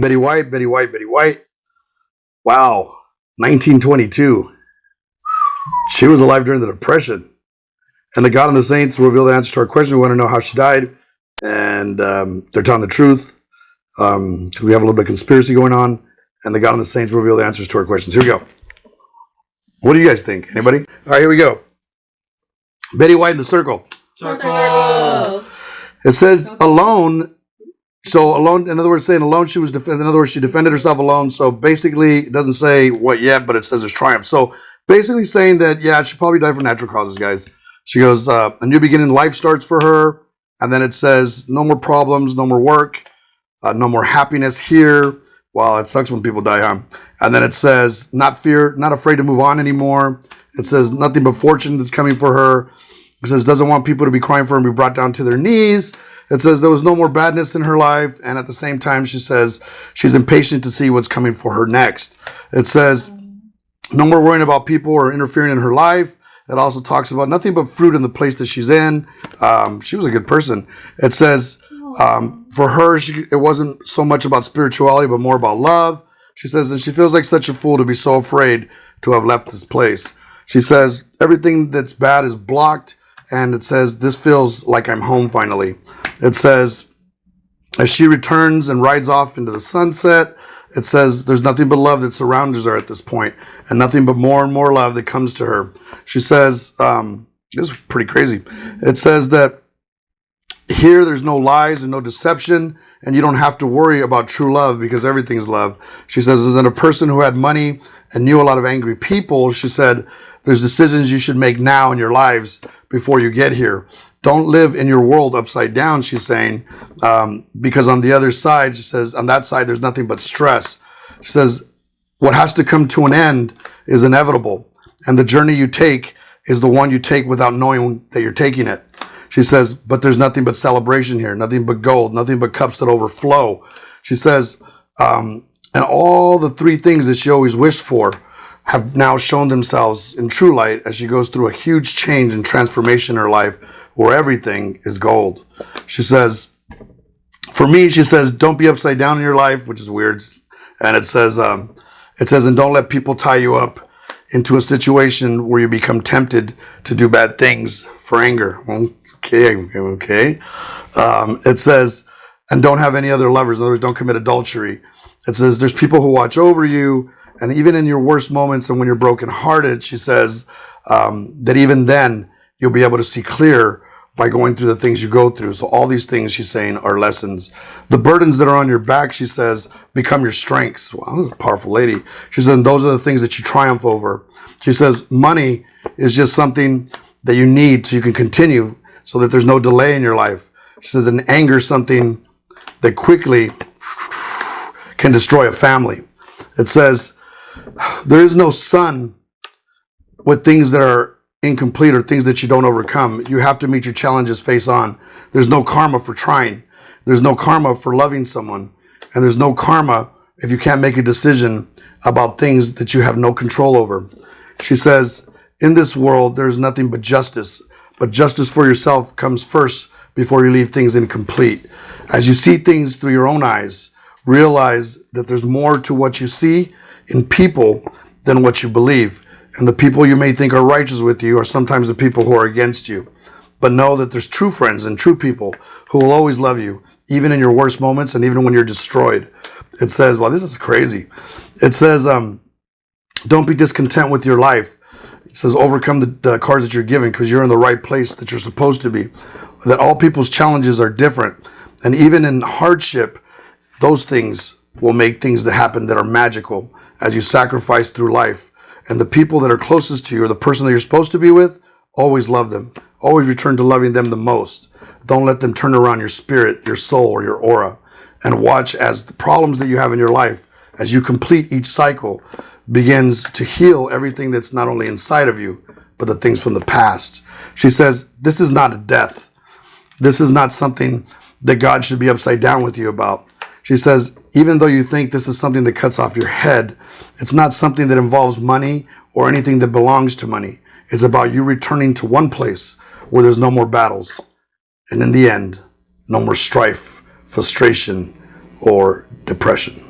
Betty White, Betty White, Betty White. Wow, 1922. She was alive during the Depression. And the God and the Saints reveal the answer to our question. We want to know how she died. And they're telling the truth. We have a little bit of conspiracy going on. And the God and the Saints reveal the answers to our questions. Here we go. What do you guys think? Anybody? All right, here we go. Betty White in the circle. Circle. It says alone. So alone, in other words, saying alone, she was in other words, she defended herself alone. So basically, it doesn't say what yet, but it says there's triumph. So basically saying that, yeah, she probably died from natural causes, guys. She goes, a new beginning, life starts for her. And then it says, no more problems, no more work, no more happiness here. Wow, it sucks when people die, huh? And then it says, not afraid to move on anymore. It says, nothing but fortune that's coming for her. It says, doesn't want people to be crying for her and be brought down to their knees. It says there was no more badness in her life. And at the same time, she says she's impatient to see what's coming for her next. It says, no more worrying about people or interfering in her life. It also talks about nothing but fruit in the place that she's in. She was a good person. It says for her, it wasn't so much about spirituality, but more about love. She says, and she feels like such a fool to be so afraid to have left this place. She says, everything that's bad is blocked. And it says, this feels like I'm home finally. It says, as she returns and rides off into the sunset, it says there's nothing but love that surrounds her at this point, and nothing but more and more love that comes to her. She says, this is pretty crazy. It says that here there's no lies and no deception, and you don't have to worry about true love because everything is love. She says, as in a person who had money and knew a lot of angry people, she said, there's decisions you should make now in your lives before you get here. Don't live in your world upside down, she's saying, because on the other side, she says, on that side, there's nothing but stress. She says, what has to come to an end is inevitable. And the journey you take is the one you take without knowing that you're taking it. She says, but there's nothing but celebration here, nothing but gold, nothing but cups that overflow. She says, and all the three things that she always wished for have now shown themselves in true light as she goes through a huge change and transformation in her life where everything is gold. She says, for me, she says, don't be upside down in your life, which is weird. And it says, and don't let people tie you up into a situation where you become tempted to do bad things for anger. Okay. It says, and don't have any other lovers. In other words, don't commit adultery. It says, there's people who watch over you. And even in your worst moments and when you're brokenhearted, she says that even then you'll be able to see clear by going through the things you go through. So all these things, she's saying, are lessons. The burdens that are on your back, she says, become your strengths. Wow, this is a powerful lady. She says, those are the things that you triumph over. She says, money is just something that you need so you can continue, so that there's no delay in your life. She says, and anger is something that quickly can destroy a family. It says, there is no sun with things that are incomplete or things that you don't overcome. You have to meet your challenges face on. There's no karma for trying. There's no karma for loving someone. And there's no karma if you can't make a decision about things that you have no control over. She says, in this world, there's nothing but justice. But justice for yourself comes first before you leave things incomplete. As you see things through your own eyes, realize that there's more to what you see in people than what you believe. And the people you may think are righteous with you are sometimes the people who are against you. But know that there's true friends and true people who will always love you, even in your worst moments and even when you're destroyed. It says, well, this is crazy. It says, don't be discontent with your life. It says, overcome the cards that you're given because you're in the right place that you're supposed to be. That all people's challenges are different. And even in hardship, those things will make things that happen that are magical as you sacrifice through life. And the people that are closest to you or the person that you're supposed to be with, always love them. Always return to loving them the most. Don't let them turn around your spirit, your soul, or your aura. And watch as the problems that you have in your life, as you complete each cycle, begins to heal everything that's not only inside of you, but the things from the past. She says, this is not a death. This is not something that God should be upside down with you about. She says, even though you think this is something that cuts off your head, it's not something that involves money or anything that belongs to money. It's about you returning to one place where there's no more battles. And in the end, no more strife, frustration, or depression.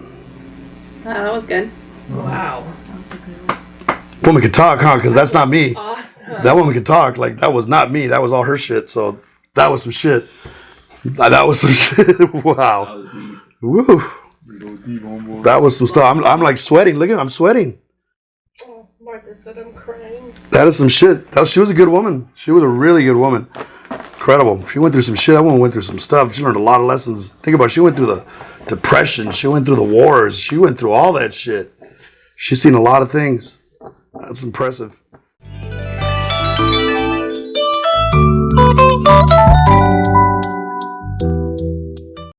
That was good. Wow. Woman could talk, huh? Because that's not me. Awesome. That woman could talk. Like, that was not me. That was all her shit. So that was some shit. That was some shit. Wow. Woo. That was some stuff. I'm like sweating. Look at, I'm sweating. Oh, Martha said I'm crying. That is some shit. She was a good woman. She was a really good woman. Incredible. She went through some shit. That woman went through some stuff. She learned a lot of lessons. Think about it. She went through the depression. She went through the wars. She went through all that shit. She's seen a lot of things. That's impressive.